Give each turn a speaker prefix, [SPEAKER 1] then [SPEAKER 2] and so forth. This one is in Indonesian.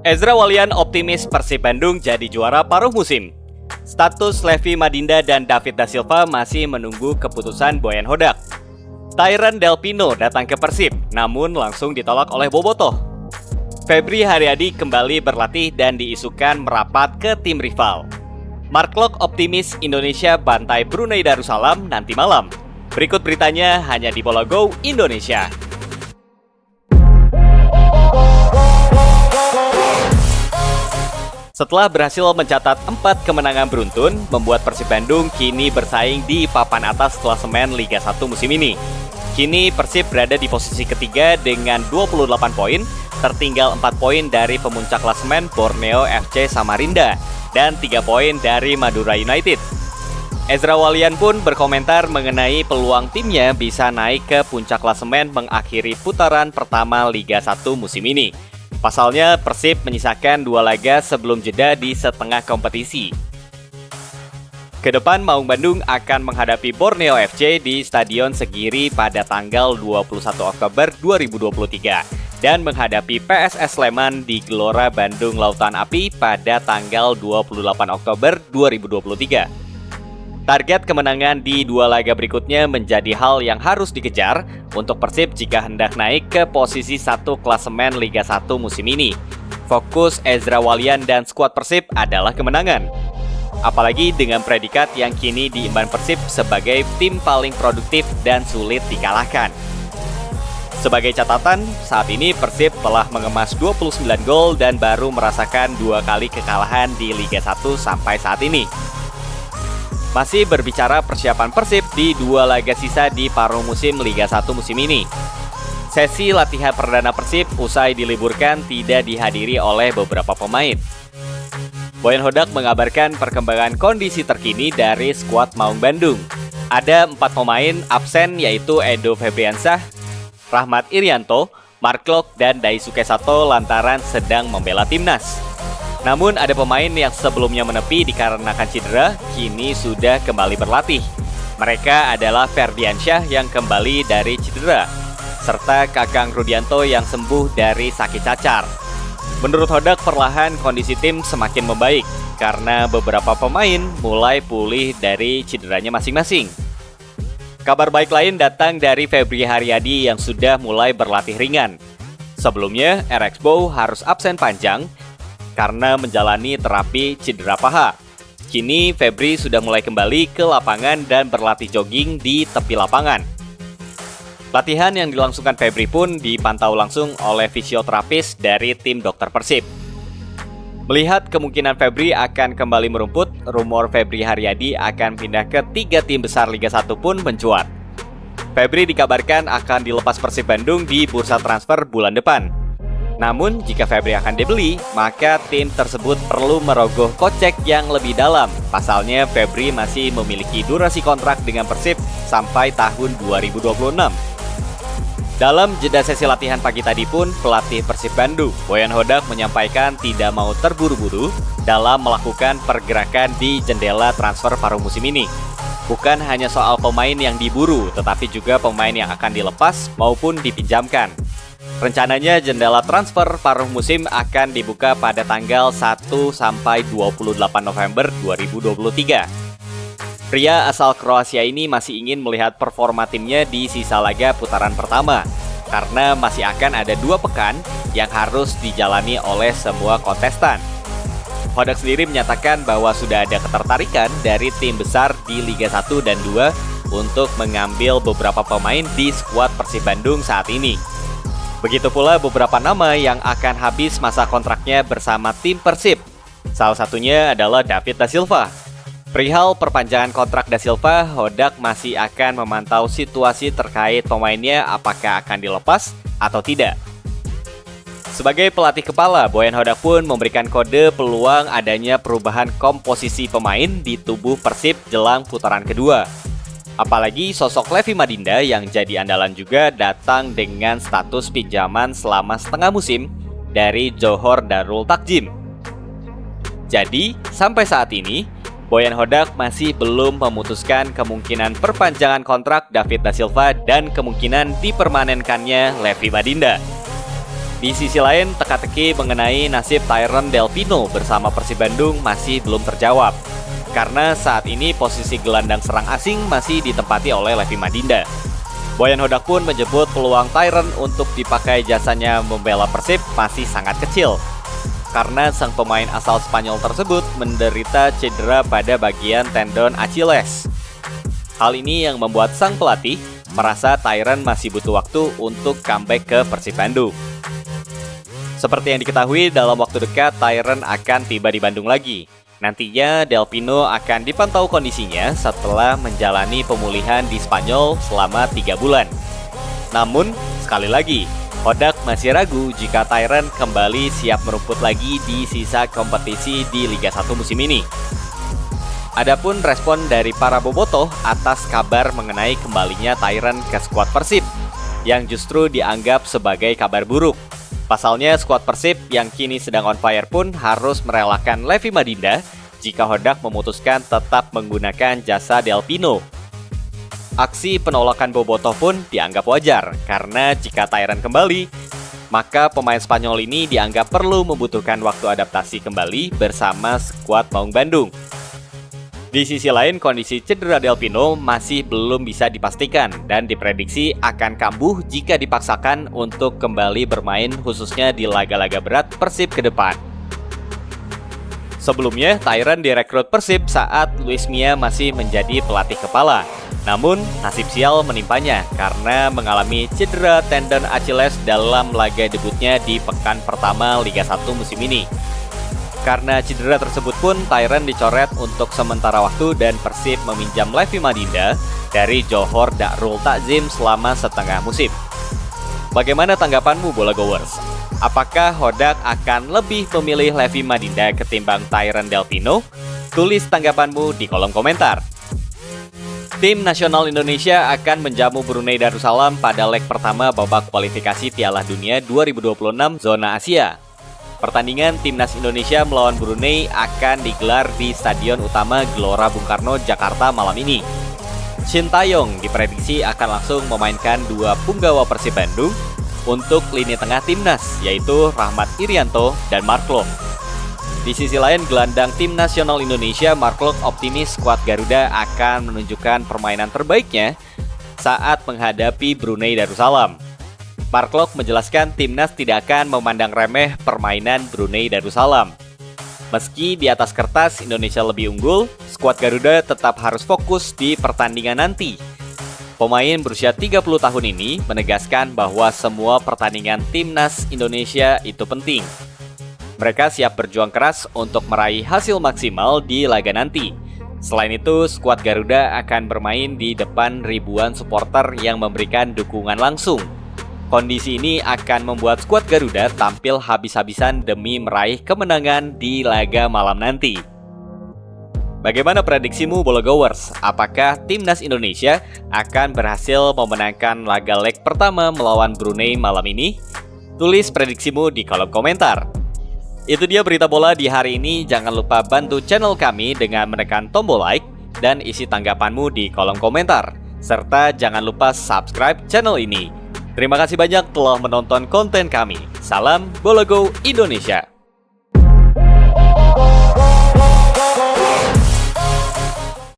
[SPEAKER 1] Ezra Walian optimis Persib Bandung jadi juara paruh musim. Status Levi Madinda dan David Da Silva masih menunggu keputusan Boyan Hodak. Tyron Del Pino datang ke Persib, namun langsung ditolak oleh Bobotoh. Febri Haryadi kembali berlatih dan diisukan merapat ke tim rival. Mark Locke optimis Indonesia bantai Brunei Darussalam nanti malam. Berikut beritanya hanya di Bola Go Indonesia. Setelah berhasil mencatat 4 kemenangan beruntun, membuat Persib Bandung kini bersaing di papan atas klasemen Liga 1 musim ini. Kini Persib berada di posisi ketiga dengan 28 poin, tertinggal 4 poin dari pemuncak klasemen Borneo FC Samarinda dan 3 poin dari Madura United. Ezra Walian pun berkomentar mengenai peluang timnya bisa naik ke puncak klasemen mengakhiri putaran pertama Liga 1 musim ini. Pasalnya, Persib menyisakan 2 laga sebelum jeda di setengah kompetisi. Kedepan, Maung Bandung akan menghadapi Borneo FC di Stadion Segiri pada tanggal 21 Oktober 2023 dan menghadapi PSS Sleman di Gelora Bandung Lautan Api pada tanggal 28 Oktober 2023. Target kemenangan di 2 laga berikutnya menjadi hal yang harus dikejar untuk Persib jika hendak naik ke posisi 1 klasemen Liga 1 musim ini. Fokus Ezra Walian dan skuad Persib adalah kemenangan. Apalagi dengan predikat yang kini diimban Persib sebagai tim paling produktif dan sulit dikalahkan. Sebagai catatan, saat ini Persib telah mengemas 29 gol dan baru merasakan 2 kali kekalahan di Liga 1 sampai saat ini. Masih berbicara persiapan Persib di 2 laga sisa di paruh musim Liga 1 musim ini. Sesi latihan perdana Persib usai diliburkan tidak dihadiri oleh beberapa pemain. Boyan Hodak mengabarkan perkembangan kondisi terkini dari skuad Maung Bandung. Ada 4 pemain absen yaitu Edo Febriansyah, Rahmat Irianto, Mark Locke, dan Daisuke Sato lantaran sedang membela timnas. Namun ada pemain yang sebelumnya menepi dikarenakan cedera, kini sudah kembali berlatih. Mereka adalah Ferdiansyah yang kembali dari cedera, serta Kakang Rudianto yang sembuh dari sakit cacar. Menurut Hodak, perlahan kondisi tim semakin membaik karena beberapa pemain mulai pulih dari cederanya masing-masing. Kabar baik lain datang dari Febri Haryadi yang sudah mulai berlatih ringan. Sebelumnya, RX-Bow harus absen panjang karena menjalani terapi cedera paha. Kini Febri sudah mulai kembali ke lapangan dan berlatih jogging di tepi lapangan. Latihan yang dilangsungkan Febri pun dipantau langsung oleh fisioterapis dari tim dokter Persib. Melihat kemungkinan Febri akan kembali merumput, rumor Febri Haryadi akan pindah ke 3 tim besar Liga 1 pun mencuat. Febri dikabarkan akan dilepas Persib Bandung di bursa transfer bulan depan. Namun, jika Febri akan dibeli, maka tim tersebut perlu merogoh kocek yang lebih dalam. Pasalnya, Febri masih memiliki durasi kontrak dengan Persib sampai tahun 2026. Dalam jeda sesi latihan pagi tadi pun, pelatih Persib Bandung, Boyan Hodak, menyampaikan tidak mau terburu-buru dalam melakukan pergerakan di jendela transfer paruh musim ini. Bukan hanya soal pemain yang diburu, tetapi juga pemain yang akan dilepas maupun dipinjamkan. Rencananya jendela transfer paruh musim akan dibuka pada tanggal 1 sampai 28 November 2023. Pria asal Kroasia ini masih ingin melihat performa timnya di sisa laga putaran pertama, karena masih akan ada 2 pekan yang harus dijalani oleh semua kontestan. Hodak sendiri menyatakan bahwa sudah ada ketertarikan dari tim besar di Liga 1 dan 2 untuk mengambil beberapa pemain di skuad Persib Bandung saat ini. Begitu pula beberapa nama yang akan habis masa kontraknya bersama tim Persib. Salah satunya adalah David Da Silva. Perihal perpanjangan kontrak Da Silva, Hodak masih akan memantau situasi terkait pemainnya apakah akan dilepas atau tidak. Sebagai pelatih kepala, Boyan Hodak pun memberikan kode peluang adanya perubahan komposisi pemain di tubuh Persib jelang putaran kedua. Apalagi sosok Levi Madinda yang jadi andalan juga datang dengan status pinjaman selama setengah musim dari Johor Darul Takjim. Jadi, sampai saat ini, Boyan Hodak masih belum memutuskan kemungkinan perpanjangan kontrak David Da Silva dan kemungkinan dipermanenkannya Levi Madinda. Di sisi lain, teka-teki mengenai nasib Tyron Del Pino bersama Persib Bandung masih belum terjawab. Karena saat ini posisi gelandang serang asing masih ditempati oleh Levi Madinda. Boyan Hodak pun menyebut peluang Tyron untuk dipakai jasanya membela Persib masih sangat kecil. Karena sang pemain asal Spanyol tersebut menderita cedera pada bagian tendon Achilles. Hal ini yang membuat sang pelatih merasa Tyron masih butuh waktu untuk comeback ke Persib Bandung. Seperti yang diketahui, dalam waktu dekat Tyron akan tiba di Bandung lagi. Nantinya Del Pino akan dipantau kondisinya setelah menjalani pemulihan di Spanyol selama 3 bulan. Namun, sekali lagi, Hodak masih ragu jika Tyron kembali siap merumput lagi di sisa kompetisi di Liga 1 musim ini. Adapun respon dari para bobotoh atas kabar mengenai kembalinya Tyron ke skuad Persib, yang justru dianggap sebagai kabar buruk. Pasalnya, skuad Persib yang kini sedang on fire pun harus merelakan Levi Madinda jika Hodak memutuskan tetap menggunakan jasa Del Pino. Aksi penolakan bobotoh pun dianggap wajar, karena jika Tyron kembali, maka pemain Spanyol ini dianggap perlu membutuhkan waktu adaptasi kembali bersama skuad Maung Bandung. Di sisi lain, kondisi cedera Del Pino masih belum bisa dipastikan dan diprediksi akan kambuh jika dipaksakan untuk kembali bermain khususnya di laga-laga berat Persib ke depan. Sebelumnya, Tyron direkrut Persib saat Luis Mia masih menjadi pelatih kepala. Namun, nasib sial menimpanya karena mengalami cedera tendon Achilles dalam laga debutnya di pekan pertama Liga 1 musim ini. Karena cedera tersebut pun, Tyron dicoret untuk sementara waktu dan Persib meminjam Levi Madinda dari Johor Darul Takzim selama setengah musim. Bagaimana tanggapanmu, Bola Goers? Apakah Hodak akan lebih memilih Levi Madinda ketimbang Tyron Del Pino? Tulis tanggapanmu di kolom komentar. Tim nasional Indonesia akan menjamu Brunei Darussalam pada leg pertama babak kualifikasi Piala Dunia 2026 zona Asia. Pertandingan Timnas Indonesia melawan Brunei akan digelar di Stadion Utama Gelora Bung Karno, Jakarta malam ini. Shin Taeyong diprediksi akan langsung memainkan dua punggawa Persib Bandung untuk lini tengah Timnas, yaitu Rahmat Irianto dan Mark Klok. Di sisi lain, gelandang Tim Nasional Indonesia Mark Klok optimis skuad Garuda akan menunjukkan permainan terbaiknya saat menghadapi Brunei Darussalam. Mark Klok menjelaskan timnas tidak akan memandang remeh permainan Brunei Darussalam. Meski di atas kertas Indonesia lebih unggul, skuad Garuda tetap harus fokus di pertandingan nanti. Pemain berusia 30 tahun ini menegaskan bahwa semua pertandingan timnas Indonesia itu penting. Mereka siap berjuang keras untuk meraih hasil maksimal di laga nanti. Selain itu, skuad Garuda akan bermain di depan ribuan supporter yang memberikan dukungan langsung. Kondisi ini akan membuat skuad Garuda tampil habis-habisan demi meraih kemenangan di laga malam nanti. Bagaimana prediksimu, Bola Goers? Apakah timnas Indonesia akan berhasil memenangkan laga leg pertama melawan Brunei malam ini? Tulis prediksimu di kolom komentar. Itu dia berita bola di hari ini. Jangan lupa bantu channel kami dengan menekan tombol like dan isi tanggapanmu di kolom komentar. Serta jangan lupa subscribe channel ini. Terima kasih banyak telah menonton konten kami. Salam Bola Go Indonesia.